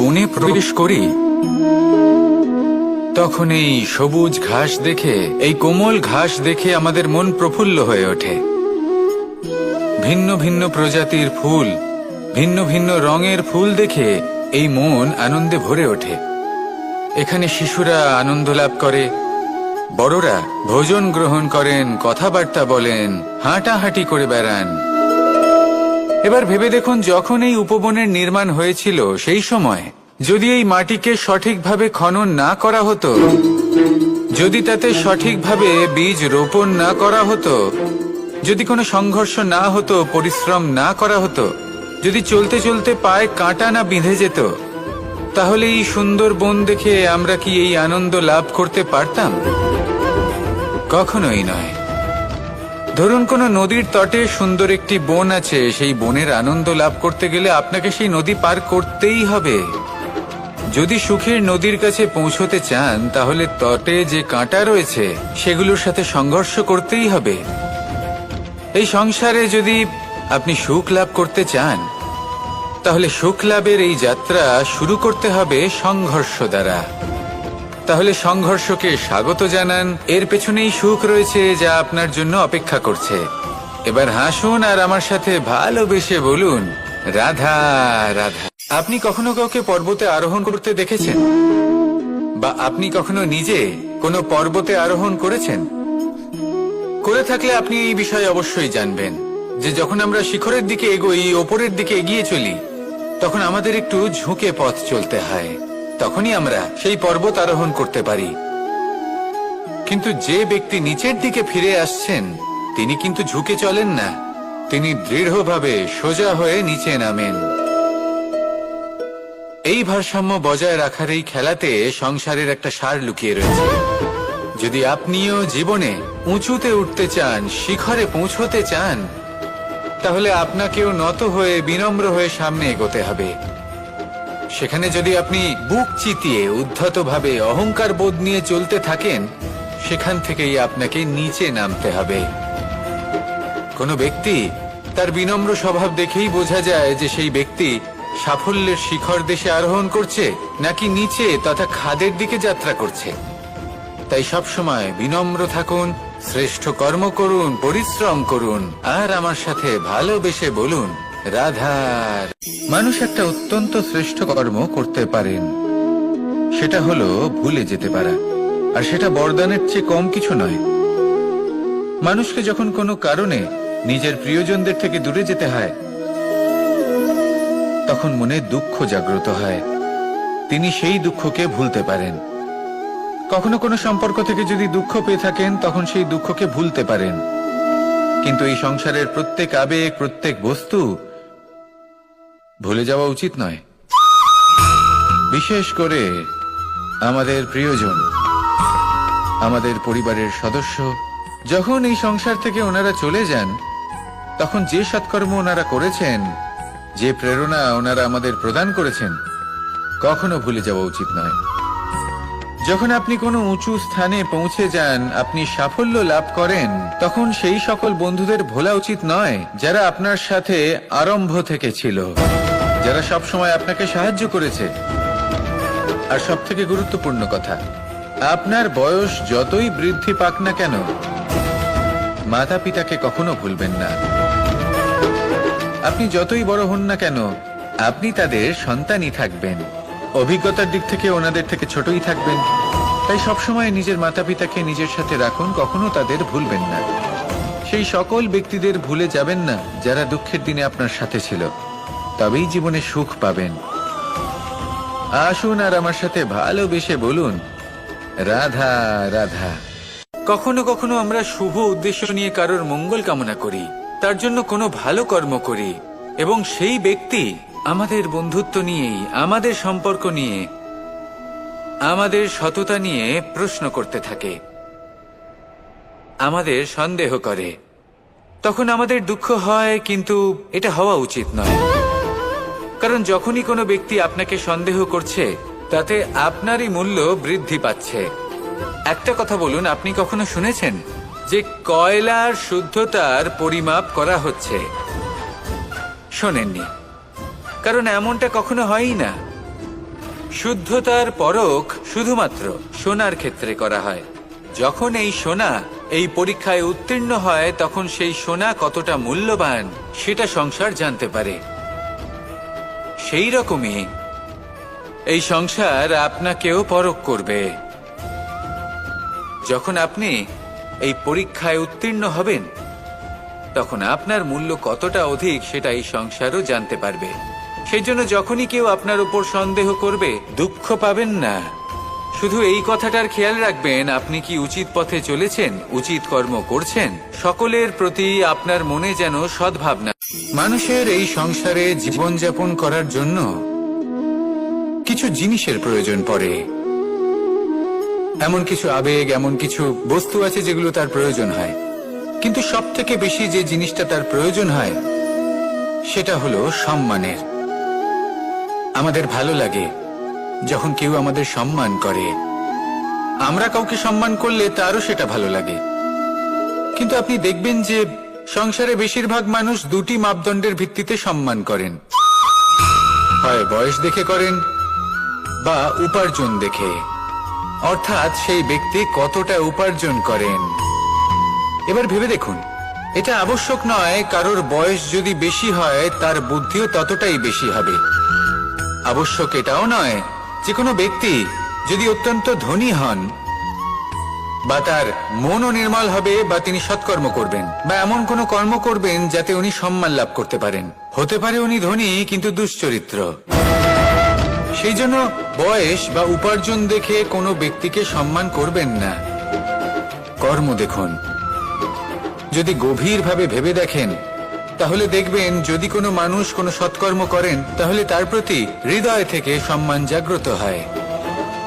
বনে প্রবেশ করি তখন এই সবুজ ঘাস দেখে, এই কোমল ঘাস দেখে আমাদের মন প্রফুল্ল হয়ে ওঠে। ভিন্ন ভিন্ন প্রজাতির ফুল, ভিন্ন ভিন্ন রঙের ফুল দেখে এই মন আনন্দে ভরে ওঠে। এখানে শিশুরা আনন্দ লাভ করে, বড়রা ভোজন গ্রহণ করেন, কথাবার্তা বলেন, হাঁটাহাঁটি করে বেড়ান। এবার ভেবে দেখুন, যখন এই উপবনের নির্মাণ হয়েছিল সেই সময় যদি এই মাটিকে সঠিকভাবে খনন না করা হতো, যদি তাতে সঠিকভাবে বীজ রোপণ না করা হতো, যদি কোনো সংঘর্ষ না হতো, পরিশ্রম না করা হতো, যদি চলতে চলতে পায়ে কাঁটা না বিঁধে যেত, তাহলে এই সুন্দর বন দেখে আমরা কি এই আনন্দ লাভ করতে পারতাম? কখনোই নয়। ধরুন কোনো নদীর তটে সুন্দর একটি বন আছে, সেই বনের আনন্দ লাভ করতে গেলে আপনাকে সেই নদী পার করতেই হবে। যদি সুখের নদীর কাছে পৌঁছতে চান, তাহলে তটে যে কাঁটা রয়েছে সেগুলোর সাথে সংঘর্ষ করতেই হবে। এই সংসারে যদি আপনি সুখ লাভ করতে চান, তাহলে সুখ লাভের এই যাত্রা শুরু করতে হবে সংঘর্ষ দ্বারা। তাহলে সংঘর্ষকে স্বাগত জানান, এর পেছনেই সুখ রয়েছে যা আপনার জন্য অপেক্ষা করছে। এবার হাসুন আর আমার সাথে ভালোবেসে বলুন, রাধা রাধা। আপনি কখনো কাউকে পর্বতে আরোহণ করতে দেখেছেন? বা আপনি কখনো নিজে কোনো পর্বতে আরোহণ করেছেন? করে থাকলে আপনি এই বিষয়ে অবশ্যই জানবেন যে যখন আমরা শিখরের দিকে এগোই, ওপরের দিকে এগিয়ে চলি, তখন আমাদের একটু ঝুঁকে পথ চলতে হয়। তখনই আমরা সেই পর্বত আরোহণ করতে পারি। কিন্তু যে ব্যক্তি নিচের দিকে ফিরে আসছেন, তিনি কিন্তু ঝুঁকে চলেন না, তিনি দৃঢ়ভাবে সোজা হয়ে নিচে নামেন। এই ভারসাম্য বজায় রাখার এই খেলাতে সংসারের একটা সার লুকিয়ে রয়েছে। যদি আপনিও জীবনে উঁচুতে উঠতে চান, শিখরে পৌঁছতে চান, তাহলে আপনাকেও নত হয়ে, বিনম্র হয়ে সামনে এগোতে হবে। সেখানে যদি আপনি বুক চিতিয়ে উদ্ধতভাবে অহংকার বোধ নিয়ে চলতে থাকেন, সেখান থেকেই আপনাকে নিচে নামতে হবে। কোনো ব্যক্তি তার বিনম্র স্বভাব দেখেই বোঝা যায় যে সেই ব্যক্তি সাফল্যের শিখর দেশে আরোহণ করছে নাকি নিচে তথা খাদের দিকে যাত্রা করছে। তাই সবসময় বিনম্র থাকুন, শ্রেষ্ঠ কর্ম করুন, পরিশ্রম করুন, আর আমার সাথে ভালোবেসে বলুন, রাধার। মানুষ একটা অত্যন্ত শ্রেষ্ঠ কর্ম করতে পারেন, সেটা হলো ভুলে যেতে পারা। আর সেটা বরদানের চেয়ে কম কিছু নয়। মানুষকে যখন কোনো কারণে নিজের প্রিয়জনদের থেকে দূরে যেতে হয়, তখন মনে দুঃখ জাগ্রত হয়, তিনি সেই দুঃখকে ভুলতে পারেন। কখনো কোনো সম্পর্ক থেকে যদি দুঃখ পেয়ে থাকেন, তখন সেই দুঃখকে ভুলতে পারেন। কিন্তু এই সংসারের প্রত্যেক আবেগ, প্রত্যেক বস্তু ভুলে যাওয়া উচিত নয়। বিশেষ করে আমাদের প্রিয়জন, আমাদের পরিবারের সদস্য, যখন এই সংসার থেকে ওনারা চলে যান, তখন যে সৎকর্ম ওনারা করেছেন, যে প্রেরণা ওনারা আমাদের প্রদান করেছেন, কখনো ভুলে যাওয়া উচিত নয়। যখন আপনি কোনো উঁচু স্থানে পৌঁছে যান, আপনি সাফল্য লাভ করেন, তখন সেই সকল বন্ধুদের ভোলা উচিত নয় যারা আপনার সাথে আরম্ভ থেকে ছিল, যারা সব সময় আপনাকে সাহায্য করেছে। আর সব থেকে গুরুত্বপূর্ণ কথা, আপনার বয়স যতই বৃদ্ধি পাক না কেন, মাতা পিতাকে কখনো ভুলবেন না। আপনি যতই বড় হন না কেন, আপনি তাদের সন্তানই থাকবেন। অভিজ্ঞতার দিক থেকে ওনাদের থেকে ছোটই থাকবেন। তাই সবসময় নিজের মাতা পিতাকে নিজের সাথে রাখুন, কখনো তাদের ভুলবেন না। সেই সকল ব্যক্তিদের ভুলে যাবেন না যারা দুঃখের দিনে আপনার সাথে ছিল, তবেই জীবনে সুখ পাবেন। আসুন আর আমার সাথে ভালোবেসে বলুন, রাধা রাধা। কখনো কখনো আমরা শুভ উদ্দেশ্য নিয়ে কারোর মঙ্গল কামনা করি, তার জন্য কোনো ভালো কর্ম করি, এবং সেই ব্যক্তি আমাদের বন্ধুত্ব নিয়েই, আমাদের সম্পর্ক নিয়ে, আমাদের সততা নিয়ে প্রশ্ন করতে থাকে, আমাদের সন্দেহ করে। তখন আমাদের দুঃখ হয়, কিন্তু এটা হওয়া উচিত নয়। কারণ যখনই কোনো ব্যক্তি আপনাকে সন্দেহ করছে, তাতে আপনারই মূল্য বৃদ্ধি পাচ্ছে। একটা কথা বলুন, আপনি কখনো শুনেছেন যে কয়লার শুদ্ধতার পরিমাপ করা হচ্ছে? শোনেননি, কারণ এমনটা কখনো হয়ই না। শুদ্ধতার পরখ শুধুমাত্র সোনার ক্ষেত্রে করা হয়। যখন এই সোনা এই পরীক্ষায় উত্তীর্ণ হয় তখন সেই সোনা কতটা মূল্যবান সেটা সংসার জানতে পারে। সেই রকমই এই সংসার আপনাকেও পরখ করবে। যখন আপনি এই পরীক্ষায় উত্তীর্ণ হবেন তখন আপনার মূল্য কতটা অধিক সেটা এই সংসারও জানতে পারবে। সেই জন্য যখনই কেউ আপনার উপর সন্দেহ করবে দুঃখ পাবেন না। শুধু এই কথাটার খেয়াল রাখবেন, আপনি কি উচিত পথে চলেছেন, উচিত কর্ম করছেন। সকলের প্রতি আপনার মনে যেন সদ্ভাবনা। মানুষের এই সংসারে জীবনযাপন করার জন্য কিছু জিনিসের প্রয়োজন পড়ে। এমন কিছু আবেগ, এমন কিছু বস্তু আছে যেগুলো তার প্রয়োজন হয়। কিন্তু সব থেকে বেশি যে জিনিসটা তার প্রয়োজন হয় সেটা হলো সম্মানের। আমাদের ভালো লাগে যখন কেউ আমাদের সম্মান করে। আমরা কাউকে সম্মান করলে তারও সেটা ভালো লাগে। কিন্তু আপনি দেখবেন যে সংসারে বেশিরভাগ মানুষ দুটি মাপদণ্ডের ভিত্তিতে সম্মান করেন, হয় বয়স দেখে করেন বা উপার্জন দেখে, অর্থাৎ সেই ব্যক্তি কতটা উপার্জন করেন। এবার ভেবে দেখুন, এটা আবশ্যক নয় কারোর বয়স যদি বেশি হয় তার বুদ্ধিও ততটাই বেশি হবে। আবশ্যক এটাও নয় যে কোনো ব্যক্তি যদি অত্যন্ত ধনী হন বা তার মনও নির্মল হবে বা তিনি সৎকর্ম করবেন বা এমন কোনো কর্ম করবেন যাতে উনি সম্মান লাভ করতে পারেন। হতে পারে উনি ধনী কিন্তু দুশ্চরিত্র। সেই জন্য বয়স বা উপার্জন দেখে কোনো ব্যক্তিকে সম্মান করবেন না, কর্ম দেখুন। যদি গভীরভাবে ভেবে দেখেন তাহলে দেখবেন যদি কোনো মানুষ কোনো সৎকর্ম করেন তাহলে তার প্রতি হৃদয় থেকে সম্মান জাগ্রত হয়।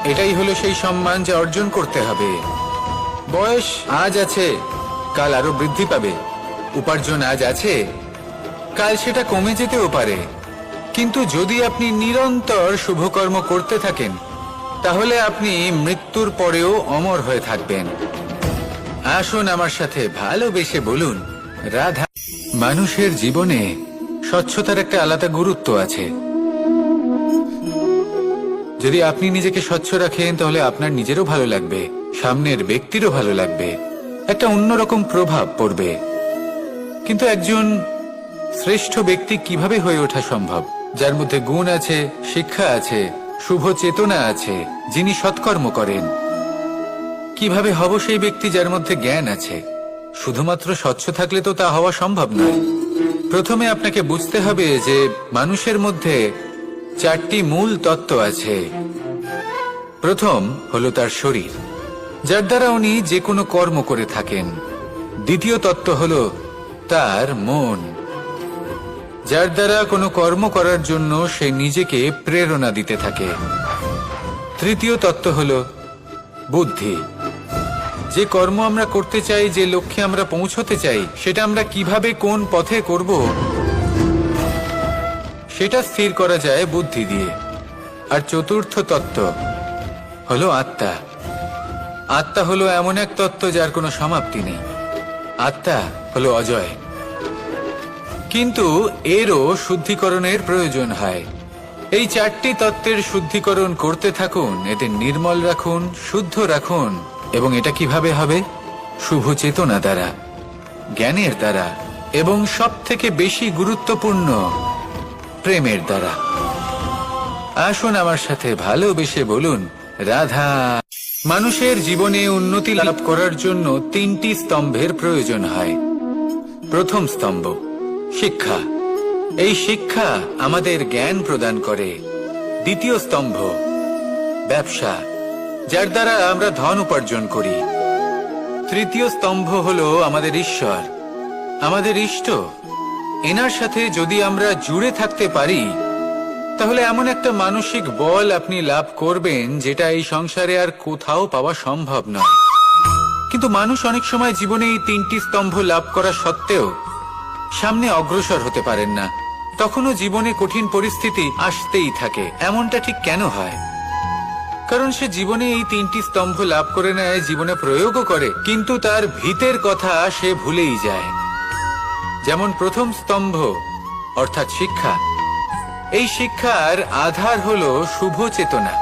এটাই হলো সেই সম্মান যা অর্জন করতে হবে। বয়স আজ আছে, কাল আরো বৃদ্ধি পাবে। উপার্জন আজ আছে, কাল সেটা কমে যেতেও পারে। কিন্তু যদি আপনি নিরন্তর শুভকর্ম করতে থাকেন তাহলে আপনি মৃত্যুর পরেও অমর হয়ে থাকবেন। আসুন আমার সাথে ভালোবেসে বলুন রাধা। মানুষের জীবনে স্বচ্ছতার একটা আলাদা গুরুত্ব আছে। যদি আপনি নিজেকে স্বচ্ছ রাখেন তাহলে আপনার নিজেরও ভালো লাগবে, সামনের ব্যক্তিরও ভালো লাগবে, একটা অন্যরকম প্রভাব পড়বে। কিন্তু একজন শ্রেষ্ঠ ব্যক্তি কিভাবে হয়ে ওঠা সম্ভব? যার মধ্যে গুণ আছে, শিক্ষা আছে, শুভ চেতনা আছে, যিনি সৎকর্ম করেন। কিভাবে হব সেই ব্যক্তি যার মধ্যে জ্ঞান আছে? শুধুমাত্র স্বচ্ছ থাকলে তো তা হওয়া সম্ভব নয়। প্রথমে আপনাকে বুঝতে হবে যে মানুষের মধ্যে চারটি মূল তত্ত্ব আছে। প্রথম হলো তার শরীর, যার দ্বারা উনি যে কোনো কর্ম করে থাকেন। দ্বিতীয় তত্ত্ব হলো তার মন, যার দ্বারা কোনো কর্ম করার জন্য সে নিজেকে প্রেরণা দিতে থাকে। তৃতীয় তত্ত্ব হলো বুদ্ধি, যে কর্ম আমরা করতে চাই, যে লক্ষ্যে আমরা পৌঁছতে চাই, সেটা আমরা কিভাবে কোন পথে করব সেটা স্থির করা যায় বুদ্ধি দিয়ে। আর চতুর্থ তত্ত্ব হলো আত্মা। আত্মা হলো এমন এক তত্ত্ব যার কোনো সমাপ্তি নেই। আত্মা হলো অজয়। কিন্তু এরও শুদ্ধিকরণের প্রয়োজন হয়। এই চারটি তত্ত্বের শুদ্ধিকরণ করতে থাকুন, এদের নির্মল রাখুন, শুদ্ধ রাখুন। এবং এটা কিভাবে হবে? শুভ চেতনা দ্বারা, জ্ঞানের দ্বারা, এবং সব থেকে বেশি গুরুত্বপূর্ণ প্রেমের দ্বারা। আসুন আমার সাথে ভালোবেসে বলুন রাধা। মানুষের জীবনে উন্নতি লাভ করার জন্য তিনটি স্তম্ভের প্রয়োজন হয়। প্রথম স্তম্ভ শিক্ষা। এই শিক্ষা আমাদের জ্ঞান প্রদান করে। দ্বিতীয় স্তম্ভ ব্যবসা, যার দ্বারা আমরা ধন উপার্জন করি। তৃতীয় স্তম্ভ হলো আমাদের ঈশ্বর, আমাদের ইষ্ট। এনার সাথে যদি আমরা জুড়ে থাকতে পারি তাহলে এমন একটা মানসিক বল আপনি লাভ করবেন যেটা এই সংসারে আর কোথাও পাওয়া সম্ভব নয়। কিন্তু মানুষ অনেক সময় জীবনে এই তিনটি স্তম্ভ লাভ করা সত্ত্বেও সামনে অগ্রসর হতে পারেন না। তখনও জীবনে কঠিন পরিস্থিতি আসতেই থাকে। এমনটা ঠিক কেন হয়? কারণ সে জীবনে এই তিনটি স্তম্ভ লাভ করে নেয়, জীবনে প্রয়োগও করে, কিন্তু তার ভিতের কথা সে ভুলেই যায়। যেমন প্রথম স্তম্ভ অর্থাৎ শিক্ষা, এই শিক্ষার আধার হলো শুভ চেতনা।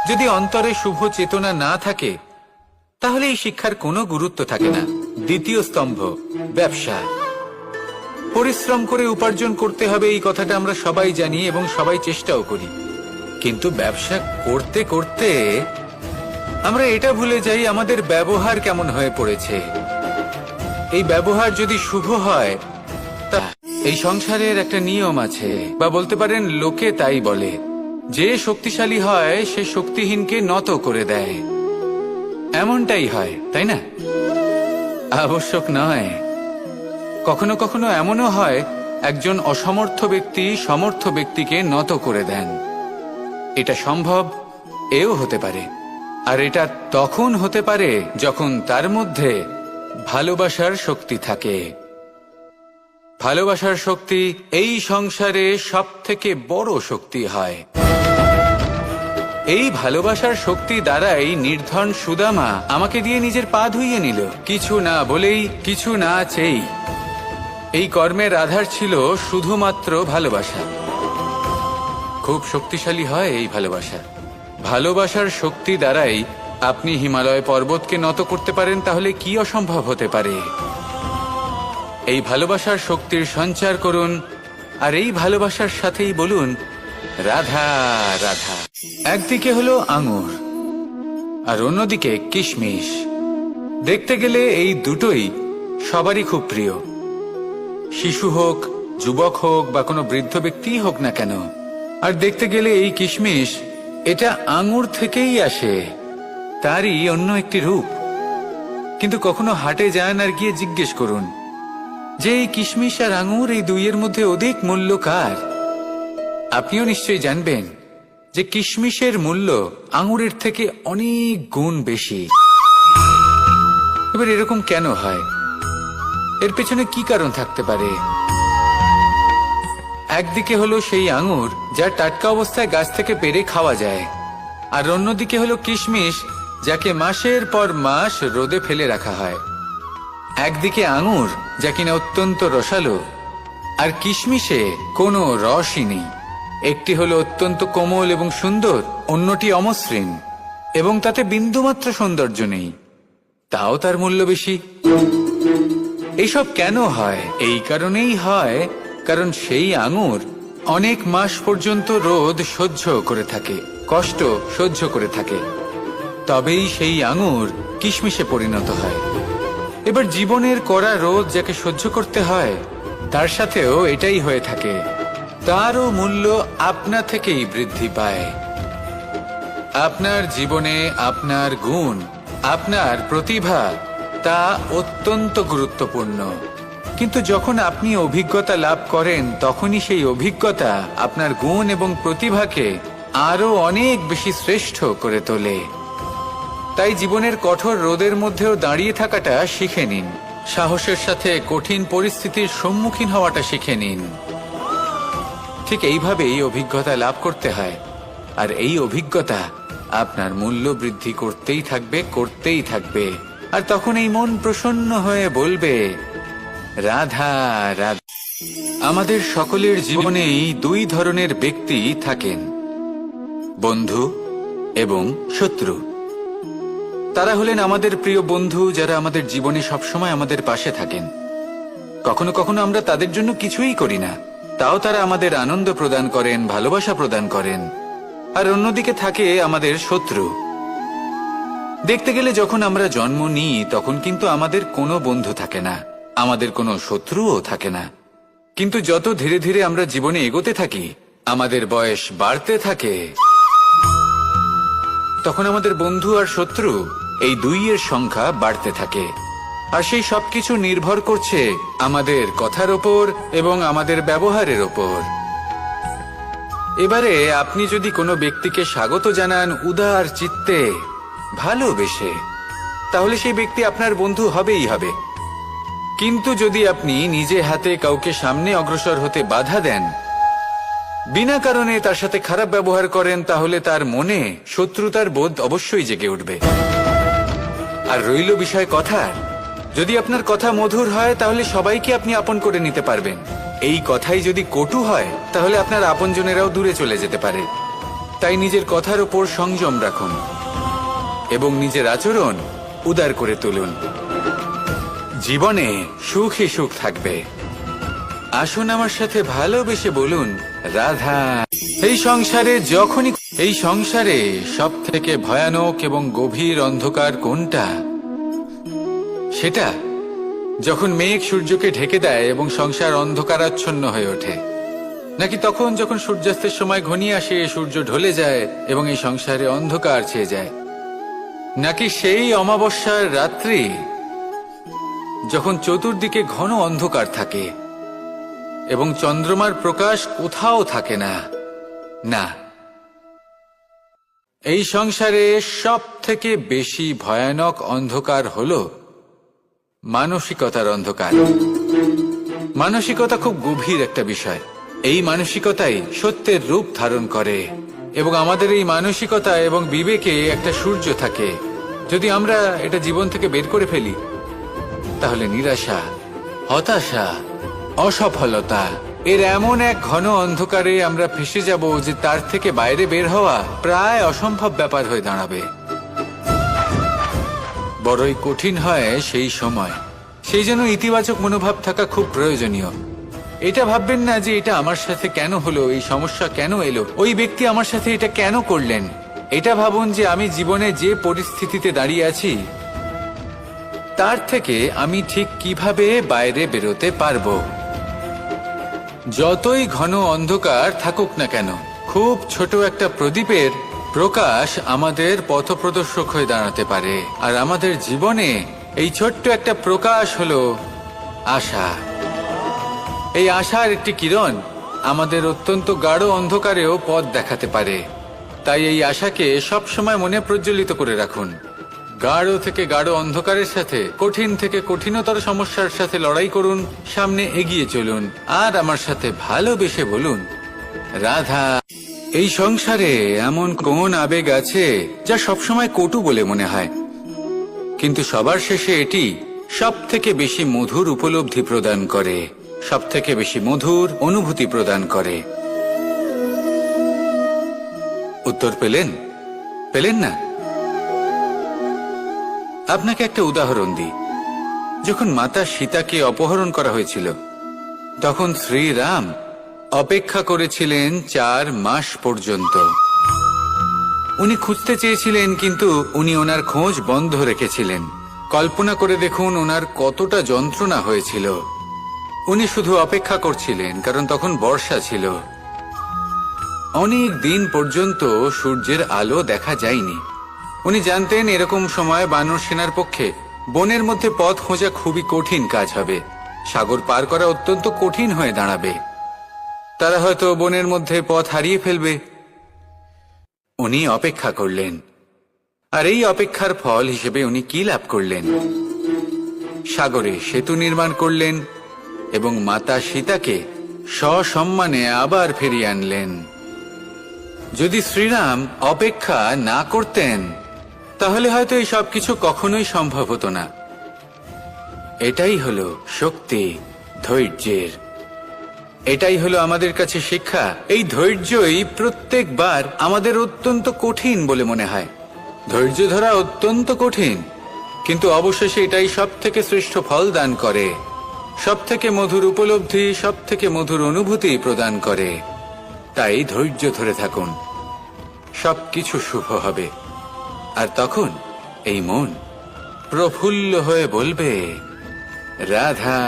যদি অন্তরে শুভ চেতনা না থাকে তাহলে এই শিক্ষার কোনো গুরুত্ব থাকে না। দ্বিতীয় স্তম্ভ, ব্যবসা। পরিশ্রম করে উপার্জন করতে হবে, এই কথাটা আমরা সবাই জানি এবং সবাই চেষ্টাও করি। কিন্তু ব্যবসা করতে করতে আমরা এটা ভুলে যাই আমাদের ব্যবহার কেমন হয়ে পড়েছে। এই ব্যবহার যদি শুভ হয়, তা এই সংসারের একটা নিয়ম আছে, বা বলতে পারেন লোকে তাই বলে, যে শক্তিশালী হয় সে শক্তিহীনকে নত করে দেয়। এমনটাই হয়, তাই না? আবশ্যক নয়, কখনো কখনো এমনও হয় একজন অসমর্থ ব্যক্তি সমর্থ ব্যক্তিকে নত করে দেন। এটা সম্ভব, এও হতে পারে। আর এটা তখন হতে পারে যখন তার মধ্যে ভালোবাসার শক্তি থাকে। ভালোবাসার শক্তি এই সংসারে সবথেকে বড় শক্তি হয়। এই ভালোবাসার শক্তি দ্বারাই নির্ধন সুদামা আমাকে দিয়ে নিজের পা ধুইয়ে নিল, কিছু না বলেই, কিছু না চেয়েই। এই কর্মের আধার ছিল শুধুমাত্র ভালোবাসা। খুব শক্তিশালী হয় এই ভালোবাসা। ভালোবাসার শক্তি দ্বারাই আপনি হিমালয় পর্বতকে নত করতে পারেন, তাহলে কি অসম্ভব হতে পারে? এই ভালোবাসার শক্তির সঞ্চার করুন, আর এই ভালোবাসার সাথেই বলুন রাধা রাধা। একদিকে হলো আঙুর আর অন্যদিকে কিশমিশ। দেখতে গেলে এই দুটোই সবারই খুব প্রিয়, শিশু হোক, যুবক হোক বা কোনো বৃদ্ধ ব্যক্তিই হোক না কেন। আর দেখতে গেলে এই কিশমিশ, এটা আঙুর থেকেই আসে, তারই অন্য একটি রূপ। কিন্তু কখনো হাটে যান আর গিয়ে জিজ্ঞেস করুন যে এই কিশমিশ আর আঙুর, এই দুইয়ের মধ্যে অধিক মূল্য কার? আপনিও নিশ্চয়ই জানবেন যে কিশমিশের মূল্য আঙুরের থেকে অনেক গুণ বেশি। এবার এরকম কেন হয়? এর পেছনে কি কারণ থাকতে পারে? একদিকে হলো সেই আঙুর যা টাটকা অবস্থায় গাছ থেকে পেড়ে খাওয়া যায়, আর অন্যদিকে হলো কিশমিশ যাকে মাসের পর মাস রোদে ফেলে রাখা হয়। একদিকে আঙুর যা কিনা অত্যন্ত রসালো, আর কিশমিশে কোনো রসই নেই। একটি হলো অত্যন্ত কোমল এবং সুন্দর, অন্যটি অমসৃণ এবং তাতে বিন্দুমাত্র সৌন্দর্য নেই, তাও তার মূল্য বেশি। এইসব কেন হয়? এই কারণেই হয় কারণ সেই আঙুর অনেক মাস পর্যন্ত রোদ সহ্য করে থাকে, কষ্ট সহ্য করে থাকে, তবেই সেই আঙুর কিশমিশে পরিণত হয়। এবার জীবনের কড়া রোদ যাকে সহ্য করতে হয়, তার সাথেও এটাই হয়ে থাকে, তারও মূল্য আপনা থেকেই বৃদ্ধি পায়। আপনার জীবনে আপনার গুণ, আপনার প্রতিভা, তা অত্যন্ত গুরুত্বপূর্ণ। কিন্তু যখন আপনি অভিজ্ঞতা লাভ করেন, তখনই সেই অভিজ্ঞতা আপনার গুণ এবং প্রতিভাকে আরো অনেক বেশি শ্রেষ্ঠ করে তোলে। তাই জীবনের কঠোর রোদের মধ্যেও দাঁড়িয়ে থাকাটা শিখে নিন, সাহসের সাথে কঠিন পরিস্থিতির সম্মুখীন হওয়াটা শিখে নিন। ঠিক এইভাবেই অভিজ্ঞতা লাভ করতে হয়, আর এই অভিজ্ঞতা আপনার মূল্য বৃদ্ধি করতেই থাকবে, করতেই থাকবে। আর তখন এই মন প্রসন্ন হয়ে বলবে রাধা রাধা। আমাদের সকলের জীবনেই দুই ধরনের ব্যক্তি থাকেন, বন্ধু এবং শত্রু। তারা হলেন আমাদের প্রিয় বন্ধু, যারা আমাদের জীবনে সবসময় আমাদের পাশে থাকেন। কখনো কখনো আমরা তাদের জন্য কিছুই করি না, তাও তারা আমাদের আনন্দ প্রদান করেন, ভালোবাসা প্রদান করেন। আর অন্যদিকে থাকে আমাদের শত্রু। দেখতে গেলে যখন আমরা জন্ম নিই, তখন কিন্তু আমাদের কোনো বন্ধু থাকে না, আমাদের কোনো শত্রুও থাকে না। কিন্তু যত ধীরে ধীরে আমরা জীবনে এগোতে থাকি, আমাদের বয়স বাড়তে থাকে, তখন আমাদের বন্ধু আর শত্রু এই দুইয়ের সংখ্যা বাড়তে থাকে। আর সেই সবকিছু নির্ভর করছে আমাদের কথার ওপর এবং আমাদের ব্যবহারের ওপর। এবারে আপনি যদি কোনো ব্যক্তিকে স্বাগত জানান উদার চিত্তে, ভালোবেসে, তাহলে সেই ব্যক্তি আপনার বন্ধু হবেই হবে। কিন্তু যদি আপনি নিজে হাতে কাউকে সামনে অগ্রসর হতে বাধা দেন, বিনা কারণে তার সাথে খারাপ ব্যবহার করেন, তাহলে তার মনে শত্রুতার বোধ অবশ্যই জেগে উঠবে। আর রইল বিষয় কথার, যদি আপনার কথা মধুর হয়, তাহলে সবাইকে আপনি আপন করে নিতে পারবেন। এই কথাই যদি কটু হয় তাহলে আপনার আপনজনেরাও দূরে চলে যেতে পারে। তাই নিজের কথার উপর সংযম রাখুন এবং নিজের আচরণ উদার করে তুলুন। জীবনে সুখই সুখ থাকবে। আসুন আমার সাথে ভালোবেসে বলুন, রাধা। এই সংসারে সব থেকে ভয়ানক এবং গভীর অন্ধকার কোনটা? সেটা যখন মেঘ সূর্যকে ঢেকে দেয় এবং সংসার অন্ধকারাচ্ছন্ন হয়ে ওঠে, নাকি তখন যখন সূর্যাস্তের সময় ঘনিয়ে আসে, সূর্য ঢলে যায় এবং এই সংসারে অন্ধকার ছেয়ে যায়, নাকি সেই অমাবস্যার রাত্রি যখন চতুর্দিকে ঘন অন্ধকার থাকে এবং চন্দ্রমার প্রকাশ কোথাও থাকে না? না, এই সংসারে সব থেকে বেশি ভয়ানক অন্ধকার হলো মানসিকতার অন্ধকার। মানসিকতা খুব গভীর একটা বিষয়। এই মানসিকতাই সত্যের রূপ ধারণ করে এবং আমাদের এই মানসিকতা এবং বিবেকে একটা সূর্য থাকে। যদি আমরা এটা জীবন থেকে বের করে ফেলি তাহলে নিরাশা, হতাশা, অসফলতা এর এমন এক ঘন অন্ধকারে আমরা ফেসে যাব যে তার থেকে বাইরে বের হওয়া প্রায় অসম্ভব ব্যাপার হয়ে দাঁড়াবে। বড়ই কঠিন হয় সেই সময়। সেই জন্য ইতিবাচক মনোভাব থাকা খুব প্রয়োজনীয়। এটা ভাববেন না যে এটা আমার সাথে কেন হলো, এই সমস্যা কেন এলো, ওই ব্যক্তি আমার সাথে এটা কেন করলেন। এটা ভাবুন যে আমি জীবনে যে পরিস্থিতিতে দাঁড়িয়ে আছি তার থেকে আমি ঠিক কিভাবে বাইরে বেরোতে পারবো। যতই ঘন অন্ধকার থাকুক না কেন, খুব ছোট একটা প্রদীপের প্রকাশ আমাদের পথপ্রদর্শক হয়ে দাঁড়াতে পারে। আর আমাদের জীবনে এই ছোট্ট একটা প্রকাশ হলো আশা। এই আশার একটি কিরণ আমাদের অত্যন্ত গাঢ় অন্ধকারেও পথ দেখাতে পারে। তাই এই আশাকে সবসময় মনে প্রজ্বলিত করে রাখুন। গাঢ় থেকে গাঢ় অন্ধকারের সাথে, কঠিন থেকে কঠিনতর সমস্যার সাথে লড়াই করুন, সামনে এগিয়ে চলুন আর আমার সাথে ভালোবেসে বলুন, রাধা। এই সংসারে এমন কোন আবেগ আছে যা সবসময় কটু বলে মনে হয়, কিন্তু সবার শেষে এটি সব থেকে বেশি মধুর উপলব্ধি প্রদান করে, সব থেকে বেশি মধুর অনুভূতি প্রদান করে। উত্তর পেলেন না? আপনাকে একটা উদাহরণ দিই। যখন মাতা সীতাকে অপহরণ করা হয়েছিল তখন শ্রীরাম অপেক্ষা করেছিলেন 4 মাস পর্যন্ত। উনি খুঁজতে চেয়েছিলেন, কিন্তু উনি ওনার খোঁজ বন্ধ রেখেছিলেন। কল্পনা করে দেখুন ওনার কতটা যন্ত্রণা হয়েছিল। উনি শুধু অপেক্ষা করছিলেন, কারণ তখন বর্ষা ছিল। অনেক দিন পর্যন্ত সূর্যের আলো দেখা যায়নি। উনি জানতেন এরকম সময় বানর সেনার পক্ষে বনের মধ্যে পথ খোঁজা খুবই কঠিন কাজ হবে। সাগর পার করা অত্যন্ত কঠিন হয়ে দাঁড়াবে। তারা হয়তো বনের মধ্যে পথ হারিয়ে ফেলবে। উনি অপেক্ষা করলেন, আর এই অপেক্ষার ফল হিসেবে উনি কি লাভ করলেন? সাগরে সেতু নির্মাণ করলেন এবং মাতা সীতাকে সসম্মানে আবার ফিরিয়ে আনলেন। যদি শ্রীরাম অপেক্ষা না করতেন তাহলে হয়তো এই সবকিছু কখনোই সম্ভব হতো না। এটাই হলো শক্তি ধৈর্যের। এটাই হলো আমাদের কাছে শিক্ষা। এই ধৈর্যই প্রত্যেকবার আমাদের অত্যন্ত কঠিন বলে মনে হয়। ধৈর্য ধরা অত্যন্ত কঠিন, কিন্তু অবশেষে এটাই সব থেকে শ্রেষ্ঠ ফল দান করে, সব থেকে মধুর উপলব্ধি, সব থেকে মধুর অনুভূতি প্রদান করে। তাই ধৈর্য ধরে থাকুন, সবকিছু শুভ হবে। আর তখন এই মন প্রফুল্ল হয়ে বলবে, রাধা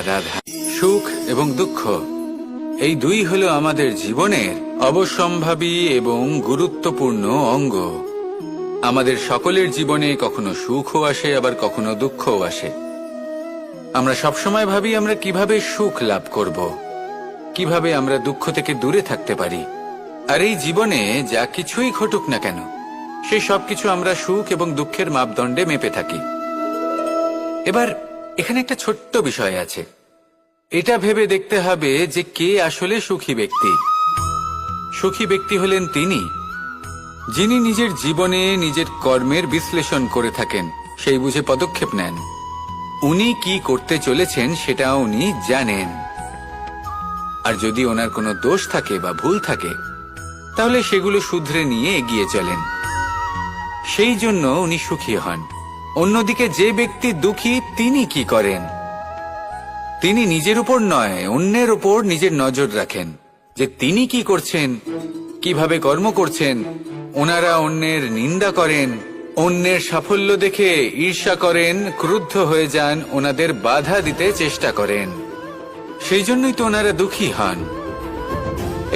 রাধা। সুখ এবং দুঃখ এই দুই হলো আমাদের জীবনের অবশ্যম্ভাবী এবং গুরুত্বপূর্ণ অঙ্গ। আমাদের সকলের জীবনে কখনো সুখও আসে, আবার কখনো দুঃখও আসে। আমরা সবসময় ভাবি আমরা কিভাবে সুখ লাভ করব, কিভাবে আমরা দুঃখ থেকে দূরে থাকতে পারি। আর এই জীবনে যা কিছুই ঘটুক না কেন, সেই সবকিছু আমরা সুখ এবং দুঃখের মাপদণ্ডে মেপে থাকি। এবার এখানে একটা ছোট্ট বিষয় আছে। এটা ভেবে দেখতে হবে যে কে আসলে সুখী ব্যক্তি। সুখী ব্যক্তি হলেন তিনি যিনি নিজের জীবনে নিজের কর্মের বিশ্লেষণ করে থাকেন, সেই বুঝে পদক্ষেপ নেন। উনি কি করতে চলেছেন সেটা উনি জানেন। আর যদি ওনার কোনো দোষ থাকে বা ভুল থাকে তাহলে সেগুলো শুধরে নিয়ে এগিয়ে চলেন। সেই জন্য উনি সুখী হন। অন্যদিকে যে ব্যক্তি দুঃখী তিনি কি করেন? তিনি নিজের উপর নয়, অন্যের উপর নিজের নজর রাখেন যে তিনি কি করছেন, কিভাবে কর্ম করছেন। ওনারা অন্যের নিন্দা করেন, অন্যের সাফল্য দেখে ঈর্ষা করেন, ক্রুদ্ধ হয়ে যান, ওনাদের বাধা দিতে চেষ্টা করেন। সেই জন্যই তো ওনারা দুঃখী হন।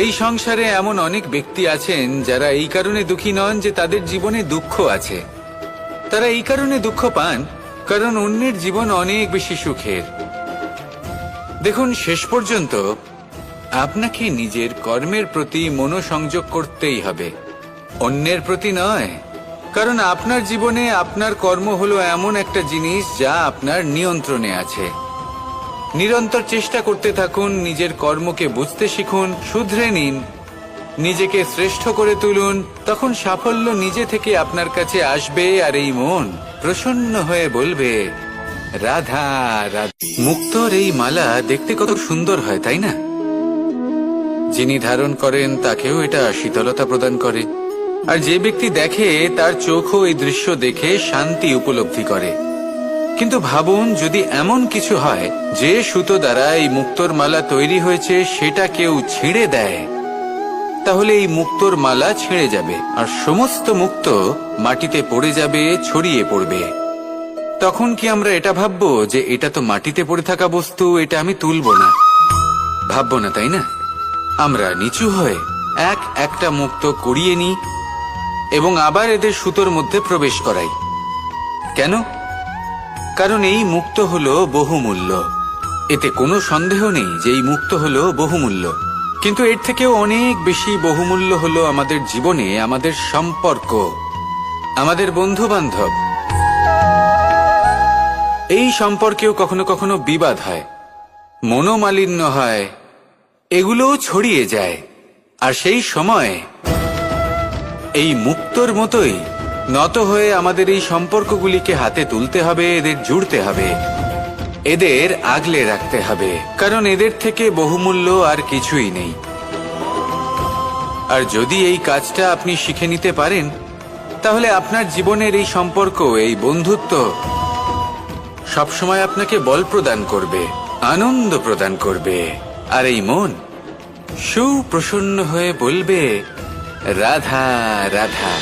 এই সংসারে এমন অনেক ব্যক্তি আছেন যারা এই কারণে দুঃখী নন যে তাদের জীবনে দুঃখ আছে। তারা এই কারণে দুঃখ পান কারণ অন্যের জীবন অনেক বেশি সুখের। দেখুন, শেষ পর্যন্ত আপনাকে নিজের কর্মের প্রতি মনোসংযোগ করতেই হবে, অন্যের প্রতি নয়। কারণ আপনার জীবনে আপনার কর্ম হলো এমন একটা জিনিস যা আপনার নিয়ন্ত্রণে আছে। নিরন্তর চেষ্টা করতে থাকুন, নিজের কর্মকে বুঝতে শিখুন, শুধরে নিন, নিজেকে শ্রেষ্ঠ করে তুলুন। তখন সাফল্য নিজে থেকে আপনার কাছে আসবে আর এই মন প্রসন্ন হয়ে বলবে, রাধা রাধা। মুক্তোর এই মালা দেখতে কত সুন্দর হয়, তাই না? যিনি ধারণ করেন তাকেও এটা শীতলতা প্রদান করে। আর যে ব্যক্তি দেখে তার চোখও এই দৃশ্য দেখে শান্তি উপলব্ধি করে। কিন্তু ভাবুন, যদি এমন কিছু হয় যে সুতো দ্বারা এই মুক্তোর মালা তৈরি হয়েছে সেটা কেউ ছিঁড়ে দেয়, তাহলে এই মুক্তোর মালা ছিঁড়ে যাবে আর সমস্ত মুক্তো মাটিতে পড়ে যাবে, ছড়িয়ে পড়বে। তখন কি আমরা এটা ভাববো যে এটা তো মাটিতে পড়ে থাকা বস্তু, এটা আমি তুলব না? ভাববো না, তাই না? আমরা নিচু হয়ে একটা মুক্তো কুড়িয়ে নিই এবং আবার এদের সুতোর মধ্যে প্রবেশ করাই। কেন? কারণ এই মুক্তো হলো বহুমূল্য। এতে কোনো সন্দেহ নেই যে এই মুক্তো হলো বহুমূল্য। কিন্তু এর থেকেও অনেক বেশি বহুমূল্য হলো আমাদের জীবনে আমাদের সম্পর্ক, আমাদের বন্ধু বান্ধব। এই সম্পর্কেও কখনো কখনো বিবাদ হয়, মনোমালিন্য হয়, এগুলোও ছড়িয়ে যায়। আর সেই সময় এই মুক্তোর মতোই নত হয়ে আমাদের এই সম্পর্কগুলিকে হাতে তুলতে হবে, এদের জুড়তে হবে, এদের আগলে রাখতে হবে। কারণ এদের থেকে বহুমূল্য আর কিছুই নেই। আর যদি এই কাজটা আপনি শিখে নিতে পারেন, তাহলে আপনার জীবনের এই সম্পর্ক, এই বন্ধুত্ব সবসময় আপনাকে বল প্রদান করবে, আনন্দ প্রদান করবে। আর এই মন সুপ্রসন্ন হয়ে বলবে, রাধা রাধা।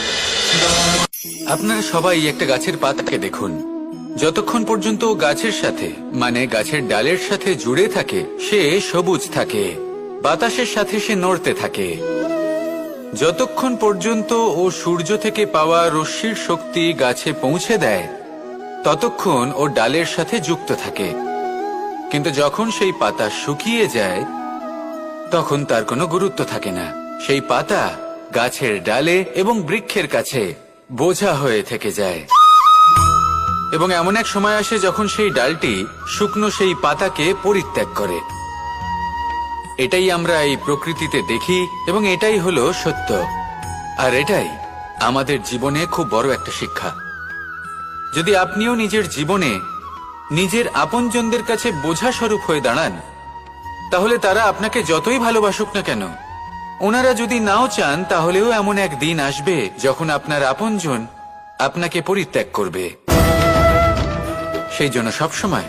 আপনারা সবাই একটা গাছের পাতাকে দেখুন। যতক্ষণ পর্যন্ত ও গাছের সাথে, মানে গাছের ডালের সাথে জুড়ে থাকে, সে সবুজ থাকে, বাতাসের সাথে সে নড়তে থাকে। যতক্ষণ পর্যন্ত ও সূর্য থেকে পাওয়া রশ্মির শক্তি গাছে পৌঁছে দেয়, ততক্ষণ ও ডালের সাথে যুক্ত থাকে। কিন্তু যখন সেই পাতা শুকিয়ে যায়, তখন তার কোনো গুরুত্ব থাকে না। সেই পাতা গাছের ডালে এবং বৃক্ষের কাছে বোঝা হয়ে থেকে যায়। এবং এমন এক সময় আসে যখন সেই ডালটি শুকনো সেই পাতাকে পরিত্যাগ করে। এটাই আমরা এই প্রকৃতিতে দেখি এবং এটাই হলো সত্য। আর এটাই আমাদের জীবনে খুব বড় একটা শিক্ষা। যদি আপনিও নিজের জীবনে নিজের আপনজনদের কাছে বোঝা স্বরূপ হয়ে দাঁড়ান, তাহলে তারা আপনাকে যতই ভালোবাসুক না কেন, ওনারা যদি নাও চান, তাহলেও এমন এক দিন আসবে যখন আপনার আপনজন আপনাকে পরিত্যাগ করবে। সেই জন্য সবসময়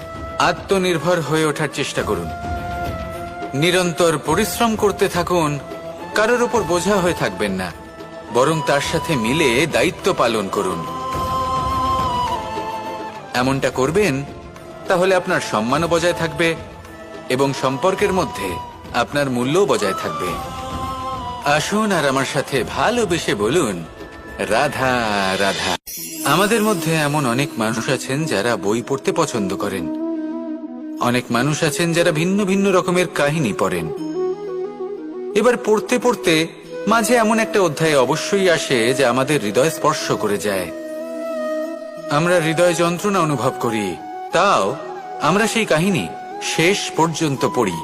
আত্মনির্ভর হয়ে ওঠার চেষ্টা করুন, নিরন্তর পরিশ্রম করতে থাকুন। কারোর উপর বোঝা হয়ে থাকবেন না, বরং তার সাথে মিলে দায়িত্ব পালন করুন। এমনটা করবেন, তাহলে আপনার সম্মানও বজায় থাকবে এবং সম্পর্কের মধ্যে আপনার মূল্যও বজায় থাকবে। আসুন আর আমার সাথে ভালোবেসে বলুন, রাধা রাধা। আমাদের মধ্যে এমন অনেক মানুষ আছেন যারা বই পড়তে পছন্দ করেন। অনেক মানুষ আছেন যারা ভিন্ন ভিন্ন রকমের কাহিনী পড়েন। এবার পড়তে পড়তে মাঝে এমন একটা অধ্যায় অবশ্যই আসে যা আমাদের হৃদয় স্পর্শ করে যায়। আমরা হৃদয় যন্ত্রণা অনুভব করি, তাও আমরা সেই কাহিনী শেষ পর্যন্ত পড়ি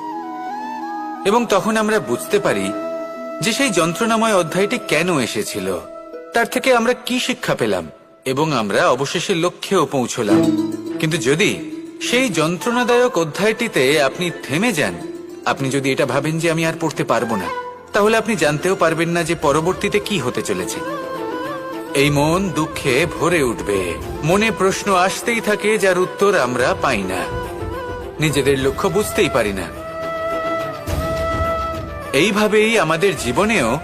এবং তখন আমরা বুঝতে পারি যে সেই যন্ত্রণাময় অধ্যায়টি কেন এসেছিল, তার থেকে আমরা কি শিক্ষা পেলাম এবং আমরা অবশেষে লক্ষ্যেও পৌঁছলাম। কিন্তু যদি সেই যন্ত্রণাদায়ক অধ্যায়টিতে আপনি থেমে যান, আপনি যদি এটা ভাবেন যে আমি আর পড়তে পারবো না, তাহলে আপনি জানতেও পারবেন না যে পরবর্তীতে কি হতে চলেছে। এই মন দুঃখে ভরে উঠবে, মনে প্রশ্ন আসতেই থাকে যার উত্তর আমরা পাই না, নিজেদের লক্ষ্য বুঝতেই পারি না। এইভাবেই আমাদের জীবনেও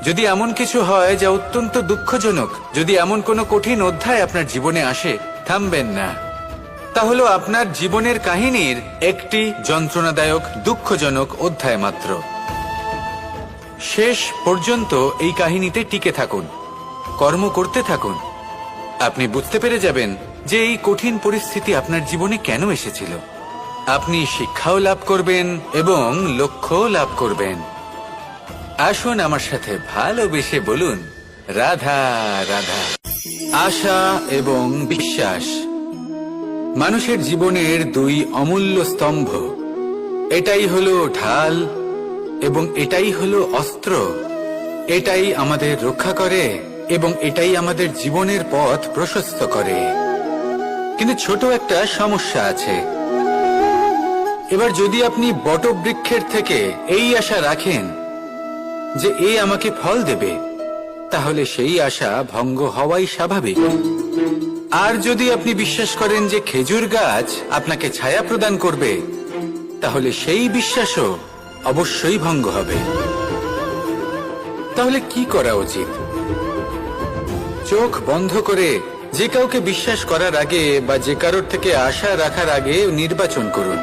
যদি এমন কিছু হয় যা অত্যন্ত দুঃখজনক, যদি এমন কোনো কঠিন অধ্যায় আপনার জীবনে আসে, থামবেন না। তা হলো আপনার জীবনের কাহিনীর একটি যন্ত্রণাদায়ক দুঃখজনক অধ্যায় মাত্র। শেষ পর্যন্ত এই কাহিনীতে টিকে থাকুন, কর্ম করতে থাকুন। আপনি বুঝতে পেরে যাবেন যে এই কঠিন পরিস্থিতি আপনার জীবনে কেন এসেছিল। আপনি শিক্ষাও লাভ করবেন এবং লক্ষ্যও লাভ করবেন। আসুন আমার সাথে ভালোবেসে বলুন, রাধা রাধা। আশা এবং বিশ্বাস মানুষের জীবনের দুই অমূল্য স্তম্ভ। এটাই হলো ঢাল এবং এটাই হলো অস্ত্র। এটাই আমাদের রক্ষা করে এবং এটাই আমাদের জীবনের পথ প্রশস্ত করে। কিন্তু ছোট একটা সমস্যা আছে। এবার যদি আপনি বটবৃক্ষের থেকে এই আশা রাখেন যে এ আমাকে ফল দেবে, তাহলে সেই আশা ভঙ্গ হওয়াই স্বাভাবিক। আর যদি আপনি বিশ্বাস করেন যে খেজুর গাছ আপনাকে ছায়া প্রদান করবে, তাহলে সেই বিশ্বাসও অবশ্যই ভঙ্গ হবে। তাহলে কি করা উচিত? চোখ বন্ধ করে যে কাউকে বিশ্বাস করার আগে বা যে কারোর থেকে আশা রাখার আগে নির্বাচন করুন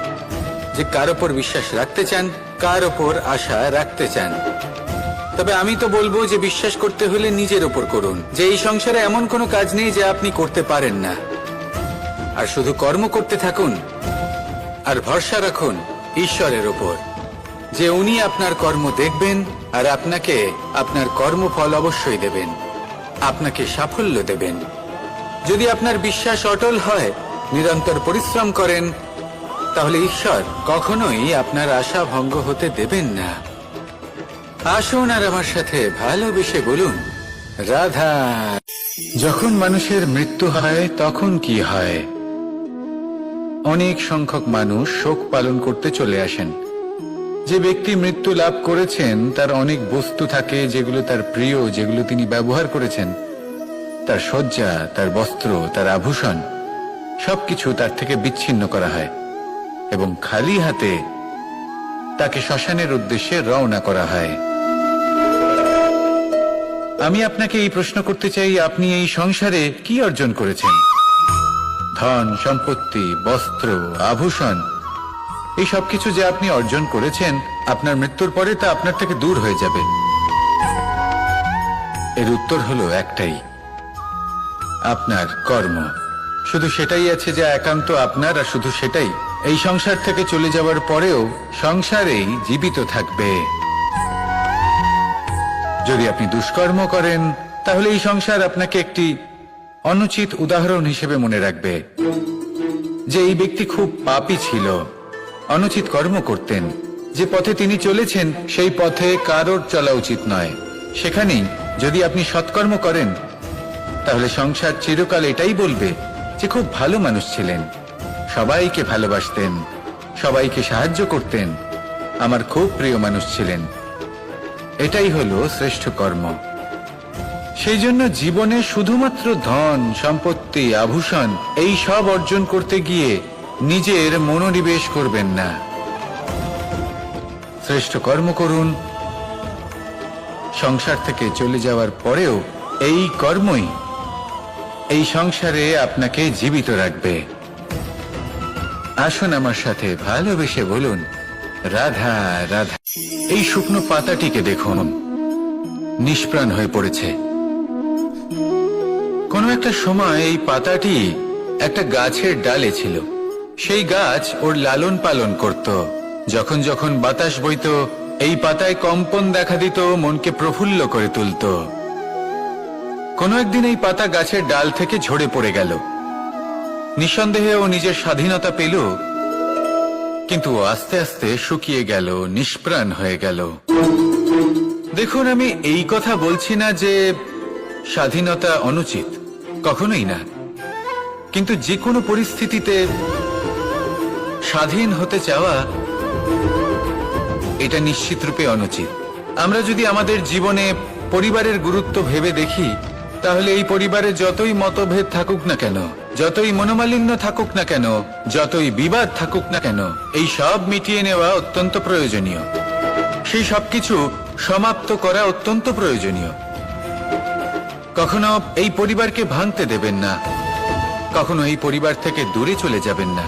যে কার ওপর বিশ্বাস রাখতে চান, কার ওপর আশা রাখতে চান। তবে আমি তো বলবো যে বিশ্বাস করতে হলে নিজের ওপর করুন, যে এই সংসারে এমন কোনো কাজ নেই যা আপনি করতে পারেন না। আর শুধু কর্ম করতে থাকুন আর ভরসা রাখুন ঈশ্বরের ওপর, যে উনি আপনার কর্ম দেখবেন আর আপনাকে আপনার কর্মফল অবশ্যই দেবেন, আপনাকে সাফল্য দেবেন। যদি আপনার বিশ্বাস অটল হয়, নিরন্তর পরিশ্রম করেন, তাহলে ঈশ্বর কখনোই আপনার আশা ভঙ্গ হতে দেবেন না। আসুন আর আমার সাথে ভালোবেসে বলুন, রাধা। যখন মানুষের মৃত্যু হয় তখন কি হয়? অনেক সংখ্যক মানুষ শোক পালন করতে চলে আসেন। যে ব্যক্তি মৃত্যু লাভ করেছেন তার অনেক বস্তু থাকে যেগুলো তার প্রিয়, যেগুলো তিনি ব্যবহার করেছেন। তার শয্যা, তার বস্ত্র, তার আভূষণ সবকিছু তার থেকে বিচ্ছিন্ন করা হয় এবং খালি হাতে তাকে শ্মশানের উদ্দেশ্যে রওনা করা হয়। আমি আপনাকে এই প্রশ্ন করতে চাই, আপনি এই সংসারে কি অর্জন করেছেন? ধন সম্পত্তি, বস্ত্র, আভূষণ, এই সবকিছু যে আপনি অর্জন করেছেন, আপনার মৃত্যুর পরে তা আপনার থেকে দূর হয়ে যাবে। এর উত্তর হলো একটাই, আপনার কর্ম। শুধু সেটাই আছে যা একান্ত আপনার, আর শুধু সেটাই এই সংসার থেকে চলে যাওয়ার পরেও সংসারেই জীবিত থাকবে। যদি আপনি দুষ্কর্ম করেন, তাহলে এই সংসার আপনাকে একটি অনুচিত উদাহরণ হিসেবে মনে রাখবে যে এই ব্যক্তি খুব পাপী ছিল, অনুচিত কর্ম করতেন। যে পথে তিনি চলেছেন সেই পথে কারোর চলা উচিত নয়। সেখানেই যদি আপনি সৎকর্ম করেন, তাহলে সংসার চিরকাল এটাই বলবে যে খুব ভালো মানুষ ছিলেন, সবাইকে ভালোবাসতেন, সবাইকে সাহায্য করতেন, আমার খুব প্রিয় মানুষ ছিলেন। এটাই হলো শ্রেষ্ঠ কর্ম। সেই জন্য জীবনে শুধুমাত্র ধন সম্পত্তি, আভূষণ এই সব অর্জন করতে গিয়ে নিজের মনোনিবেশ করবেন না। শ্রেষ্ঠ কর্ম করুন। সংসার থেকে চলে যাওয়ার পরেও এই কর্মই এই সংসারে আপনাকে জীবিত রাখবে। আসুন আমার সাথে ভালোবেসে বলুন, রাধা রাধা। এই শুকনো পাতাটিকে দেখুন, নিষ্প্রাণ হয়ে পড়েছে। কোন একটা সময় এই পাতাটি একটা গাছের ডালে ছিল। সেই গাছ ওর লালন পালন করত। যখন যখন বাতাস বইত, এই পাতায় কম্পন দেখা দিত, মনকে প্রফুল্ল করে তুলত। কোনো একদিন এই পাতা গাছের ডাল থেকে ঝরে পড়ে গেল। নিঃসন্দেহে ও নিজের স্বাধীনতা পেল, কিন্তু আস্তে আস্তে শুকিয়ে গেল, নিষ্প্রাণ হয়ে গেল। দেখুন, আমি এই কথা বলছি না যে স্বাধীনতা অনুচিত, কখনোই না। কিন্তু যে কোনো পরিস্থিতিতে স্বাধীন হতে চাওয়া এটা নিশ্চিত রূপে অনুচিত। আমরা যদি আমাদের জীবনে পরিবারের গুরুত্ব ভেবে দেখি, তাহলে এই পরিবারে যতই মতভেদ থাকুক না কেন, যতই মনোমালিন্য থাকুক না কেন, যতই বিবাদ থাকুক না কেন, এই সব মিটিয়ে নেওয়া অত্যন্ত প্রয়োজনীয়। সেই সবকিছু সমাপ্ত করা অত্যন্ত প্রয়োজনীয়। কখনো এই পরিবারকে ভাঙতে দেবেন না, কখনো এই পরিবার থেকে দূরে চলে যাবেন না।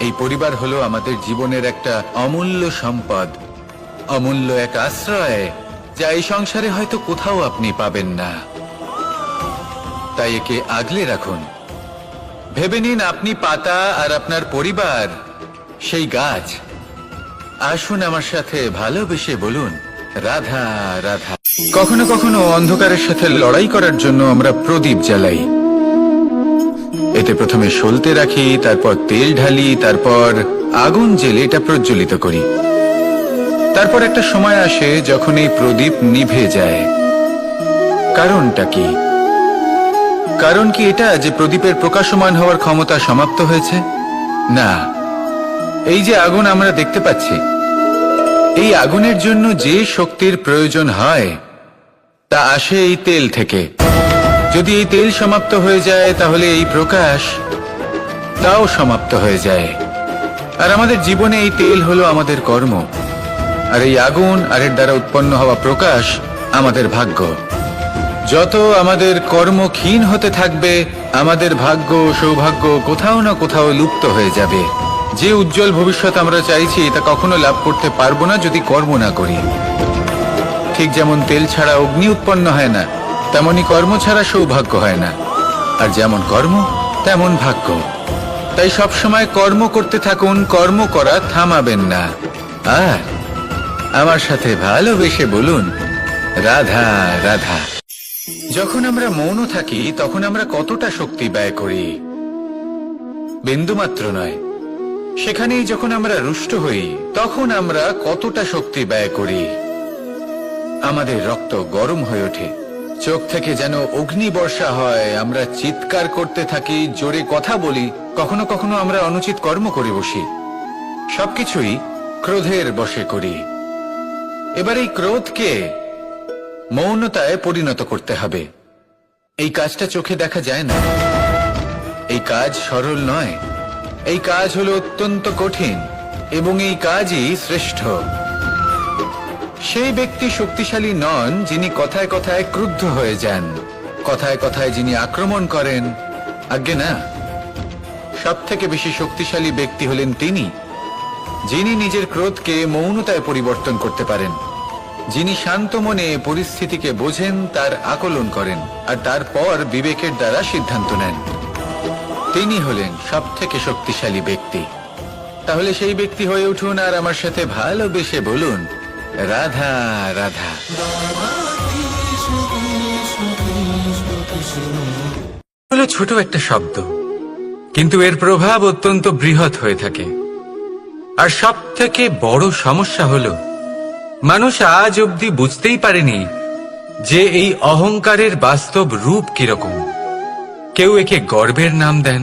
এই পরিবার হলো আমাদের জীবনের একটা অমূল্য সম্পদ, অমূল্য এক আশ্রয়, যা এই সংসারে হয়তো কোথাও আপনি পাবেন না। তাই একে আগলে রাখুন। ভেবে নিন আপনি পাতা আর আপনার পরিবার সেই গাছ। আসুন আমার সাথে ভালোবেসে বলুন, রাধা রাধা। কখনো কখনো অন্ধকারের সাথে লড়াই করার জন্য আমরা প্রদীপ জ্বালাই। এতে প্রথমে সলতে রাখি, তারপর তেল ঢালি, তারপর আগুন জেলে এটা প্রজ্বলিত করি। তারপর একটা সময় আসে যখন এই প্রদীপ নিভে যায়। কারণটা কি? কারণ কি এটা যে প্রদীপের প্রকাশমান হওয়ার ক্ষমতা সমাপ্ত হয়েছে? না, এই যে আগুন আমরা দেখতে পাচ্ছি, এই আগুনের জন্য যে শক্তির প্রয়োজন হয় তা আসে এই তেল থেকে। যদি এই তেল সমাপ্ত হয়ে যায় তাহলে এই প্রকাশ তাও সমাপ্ত হয়ে যায়। আর আমাদের জীবনে এই তেল হলো আমাদের কর্ম, আর এই আগুন আর এর দ্বারা উৎপন্ন হওয়া প্রকাশ আমাদের ভাগ্য। যত আমাদের কর্ম ক্ষীণ হতে থাকবে, আমাদের ভাগ্য সৌভাগ্য কোথাও না কোথাও লুপ্ত হয়ে যাবে। যে উজ্জ্বল ভবিষ্যৎ আমরা চাইছি তা কখনো লাভ করতে পারবো না যদি কর্ম না করি। ঠিক যেমন তেল ছাড়া অগ্নি উৎপন্ন হয় না, তেমনি কর্ম ছাড়া সৌভাগ্য হয় না। আর যেমন কর্ম তেমন ভাগ্য। তাই সবসময় কর্ম করতে থাকুন, কর্ম করা থামাবেন না। আর আমার সাথে ভালোবেসে বলুন, রাধা রাধা। যখন আমরা মৌন থাকি তখন আমরা কতটা শক্তি ব্যয় করি, বিন্দুমাত্র নয়। সেখানেই যখন আমরা রুষ্ট হই তখন আমরা কতটা শক্তি ব্যয় করি। আমাদের রক্ত গরম হয়ে ওঠে, চোখ থেকে যেন অগ্নি বর্ষা হয়, আমরা চিৎকার করতে থাকি, জোরে কথা বলি, কখনো কখনো আমরা অনুচিত কর্ম করে বসি। সবকিছুই ক্রোধের বশে করি। এবার এই ক্রোধকে মৌনতায় পরিণত করতে হবে। এই কাজটা চোখে দেখা যায় না, এই কাজ সরল নয়, এই কাজ হলো অত্যন্ত কঠিন এবং এই কাজই শ্রেষ্ঠ। সেই ব্যক্তি শক্তিশালী নন যিনি কথায় কথায় ক্রুদ্ধ হয়ে যান, কথায় কথায় যিনি আক্রমণ করেন। আজ্ঞে না, সব থেকে বেশি শক্তিশালী ব্যক্তি হলেন তিনি যিনি নিজের ক্রোধকে মৌনতায় পরিবর্তন করতে পারেন, যিনি শান্ত মনে পরিস্থিতিকে বোঝেন, তার আকলন করেন আর তারপর বিবেকের দ্বারা সিদ্ধান্ত নেন। তিনি হলেন সব থেকে শক্তিশালী ব্যক্তি। তাহলে সেই ব্যক্তি হয়ে উঠুন আর আমার সাথে ভালোবেসে বলুন, রাধা রাধা। হলো ছোট একটা শব্দ, কিন্তু এর প্রভাব অত্যন্ত বৃহৎ হয়ে থাকে। আর সব থেকে বড় সমস্যা হলো মানুষ আজ অবধি বুঝতেই পারেনি যে এই অহংকারের বাস্তব রূপ কিরকম। কেউ একে গর্বের নাম দেন,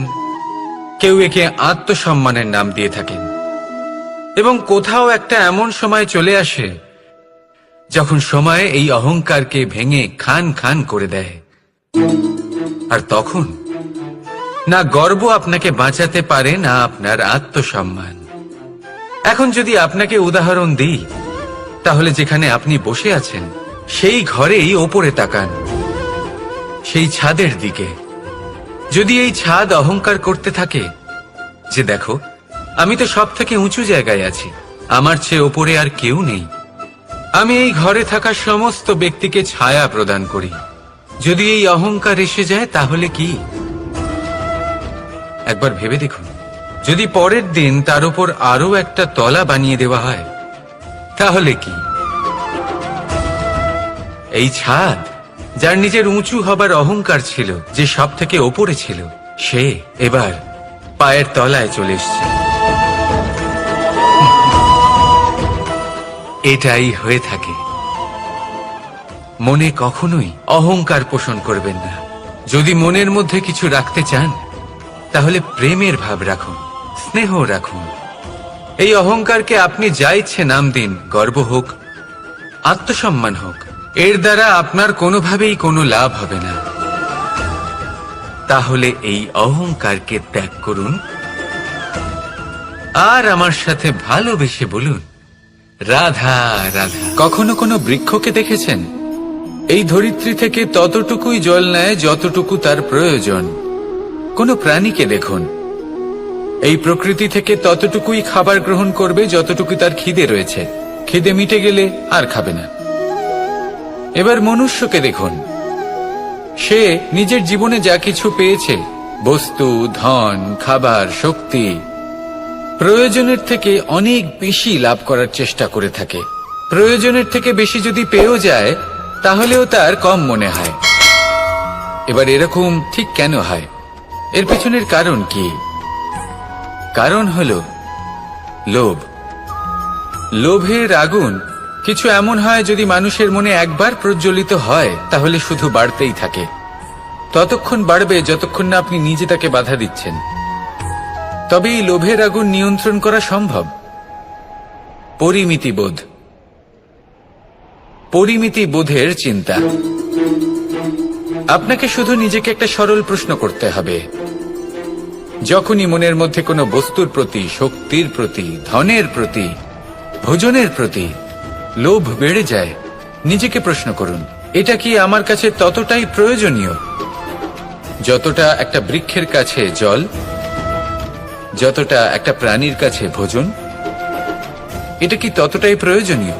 কেউ একে আত্মসম্মানের নাম দিয়ে থাকেন, এবং কোথাও একটা এমন সময় চলে আসে যখন সময় এই অহংকারকে ভেঙে খান খান করে দেয়। আর তখন না গর্ব আপনাকে বাঁচাতে পারে, না আপনার আত্মসম্মান। এখন যদি আপনাকে উদাহরণ দিই, তাহলে যেখানে আপনি বসে আছেন সেই ঘরেই ওপরে তাকান, সেই ছাদের দিকে। যদি এই ছাদ অহংকার করতে থাকে যে দেখো আমি তো সব থেকে উঁচু জায়গায় আছি, আমার চেয়ে ওপরে আর কেউ নেই, আমি এই ঘরে থাকা সমস্ত ব্যক্তিকে ছায়া প্রদান করি, যদি এই অহংকার এসে যায় তাহলে কি? একবার ভেবে দেখুন, যদি পরের দিন তার উপর আরো একটা তলা বানিয়ে দেওয়া হয় তাহলে কি? এই ছাদ যার নিজের উঁচু হবার অহংকার ছিল, যে সব থেকে ওপরে ছিল, সে এবার পায়ের তলায় চলে এসছে। এটাই হয়ে থাকে। মনে কখনোই অহংকার পোষণ করবেন না। যদি মনের মধ্যে কিছু রাখতে চান তাহলে প্রেমের ভাব রাখুন, স্নেহ রাখুন, এই অহংকারকে আপনি যা ইচ্ছে নাম দিন, গর্ব হোক, আত্মসম্মান হোক, এর দ্বারা আপনার কোনোভাবেই কোনো লাভ হবে না। তাহলে এই অহংকারকে ত্যাগ করুন আর আমার সাথে ভালোবেসে বলুন, রাধা রাধা। কখনো কোনো বৃক্ষকে দেখেছেন? এই ধরিত্রী থেকে ততটুকুই জল নেয় যতটুকু তার প্রয়োজন। কোনো প্রাণীকে দেখুন, এই প্রকৃতি থেকে ততটুকুই খাবার গ্রহণ করবে যতটুকু তার খিদে রয়েছে। খিদে মিটে গেলে আর খাবে না। এবার মনুষ্যকে দেখুন, সে নিজের জীবনে যা কিছু পেয়েছে, বস্তু, ধন, খাবার, শক্তি, প্রয়োজনের থেকে অনেক বেশি লাভ করার চেষ্টা করে থাকে। প্রয়োজনের থেকে বেশি যদি পেয়েও যায় তাহলেও তার কম মনে হয়। এবার এরকম ঠিক কেন হয়? এর পেছনের কারণ কি? কারণ হলো লোভ। লোভের আগুন কিছু এমন হয়, যদি মানুষের মনে একবার প্রজ্বলিত হয় তাহলে শুধু বাড়তেই থাকে। ততক্ষণ বাড়বে যতক্ষণ না আপনি নিজে তাকে বাধা দিচ্ছেন। তবে এই লোভের আগুন নিয়ন্ত্রণ করা সম্ভব। পরিমিতিবোধ, পরিমিতিবোধের চিন্তা। আপনাকে শুধু নিজেকে একটা সরল প্রশ্ন করতে হবে। যখনই মনের মধ্যে কোনো বস্তুর প্রতি, শক্তির প্রতি, ধনের প্রতি, ভোজনের প্রতি লোভ বেড়ে যায়, নিজেকে প্রশ্ন করুন, এটা কি আমার কাছে ততটাই প্রয়োজনীয় যতটা একটা বৃক্ষের কাছে জল, যতটা একটা প্রাণীর কাছে ভোজন? এটা কি ততটাই প্রয়োজনীয়?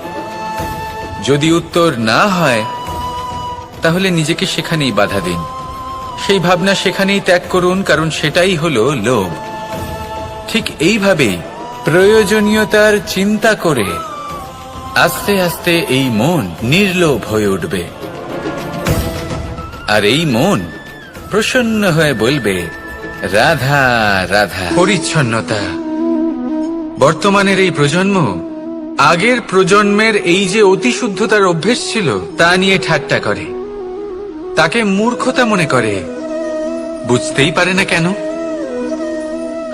যদি উত্তর না হয় তাহলে নিজেকে সেখানেই বাধা দিন। সেই ভাবনা সেখানেই ত্যাগ করুন, কারণ সেটাই হলো লোভ। ঠিক এইভাবেই প্রয়োজনীয়তার চিন্তা করে আস্তে আস্তে এই মন নির্লোভ হয়ে উঠবে। আর এই মন প্রসন্ন হয়ে বলবে, রাধা রাধা। পরিচ্ছন্নতা। বর্তমানের এই প্রজন্ম আগের প্রজন্মের এই যে অতিশুদ্ধতার অভ্যেস ছিল তা নিয়ে ঠাট্টা করে, তাকে মূর্খতা মনে করে। বুঝতেই পারে না কেন।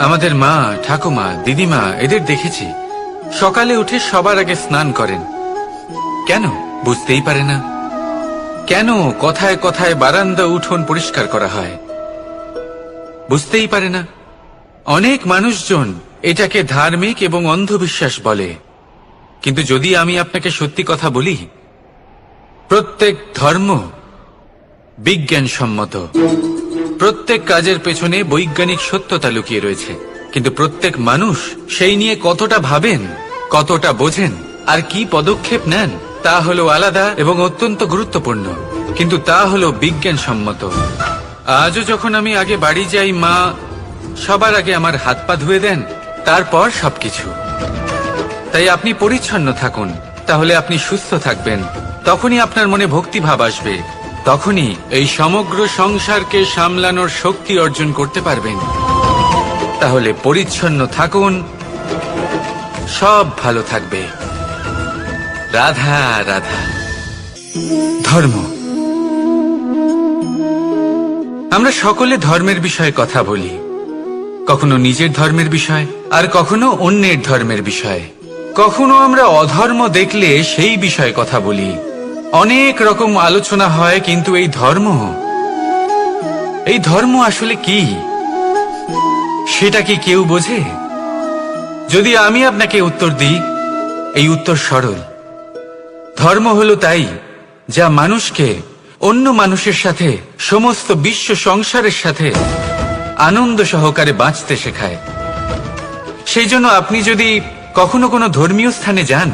আমাদের মা, ঠাকুমা, দিদিমা, এদের দেখেছি সকালে উঠে সবার আগে স্নান করেন। কেন? বুঝতেই পারে না। কেন কথায় কথায় বারান্দা, উঠোন পরিষ্কার করা হয়? বুঝতেই পারে না। অনেক মানুষজন এটাকে ধার্মিক এবং অন্ধবিশ্বাস বলে, কিন্তু যদি আমি আপনাকে সত্যি কথা বলি, প্রত্যেক ধর্ম বিজ্ঞানসম্মত। প্রত্যেক কাজের পেছনে বৈজ্ঞানিক সত্যতা লুকিয়ে রয়েছে, কিন্তু প্রত্যেক মানুষ সেই নিয়ে কতটা ভাবেন, কতটা বোঝেন আর কি পদক্ষেপ নেন তা হলো আলাদা এবং অত্যন্ত গুরুত্বপূর্ণ, কিন্তু তা হলো বিজ্ঞানসম্মত। আজও যখন আমি আগে বাড়ি যাই, মা সবার আগে আমার হাত পা ধুয়ে দেন, তারপর সবকিছু। তাই আপনি পরিচ্ছন্ন থাকুন, তাহলে আপনি সুস্থ থাকবেন। তখনই আপনার মনে ভক্তিভাব আসবে, তখনই এই সমগ্র সংসারকে সামলানোর শক্তি অর্জন করতে পারবেন। তাহলে পরিচ্ছন্ন থাকুন, সব ভালো থাকবে। রাধা রাধা। ধর্ম। আমরা সকলে ধর্মের বিষয়ে কথা বলি, কখনো নিজের ধর্মের বিষয় আর কখনো অন্যের ধর্মের বিষয়। কখনো আমরা অধর্ম দেখলে সেই বিষয়ে কথা বলি। অনেক রকম আলোচনা হয়, কিন্তু এই ধর্ম আসলে কি সেটা কি কেউ বোঝে? যদি আমি আপনাকে উত্তর দিই, এই উত্তর সরল। ধর্ম হলো তাই যা মানুষকে অন্য মানুষের সাথে, সমস্ত বিশ্ব সংসারের সাথে আনন্দ সহকারে বাঁচতে শেখায়। সেই জন্য আপনি যদি কখনো কোনো ধর্মীয় স্থানে যান,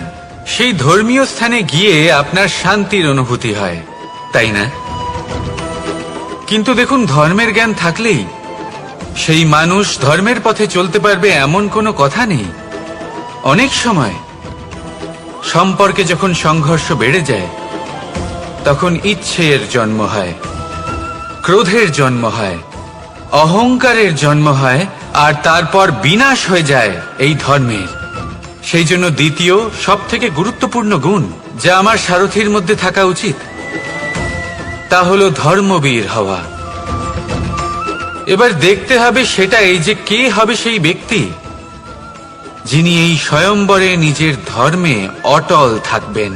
সেই ধর্মীয় স্থানে গিয়ে আপনার শান্তির অনুভূতি হয়, তাই না? কিন্তু দেখুন, ধর্মের জ্ঞান থাকলেই সেই মানুষ ধর্মের পথে চলতে পারবে এমন কোনো কথা নেই। অনেক সময় সম্পর্কে যখন সংঘর্ষ বেড়ে যায়, তখন ইচ্ছের জন্ম হয়, ক্রোধের জন্ম হয়, অহংকারের জন্ম হয়, আর তারপর বিনাশ হয়ে যায় এই ধর্মের। সেই জন্য দ্বিতীয় সবথেকে গুরুত্বপূর্ণ গুণ যা আমার সারথীর মধ্যে থাকা উচিত, তা হলো ধর্মবীর হওয়া। এবার দেখতে হবে সেটা এই যে কে হবে সেই ব্যক্তি যিনি এই স্বয়ম্বরে নিজের ধর্মে অটল থাকবেন।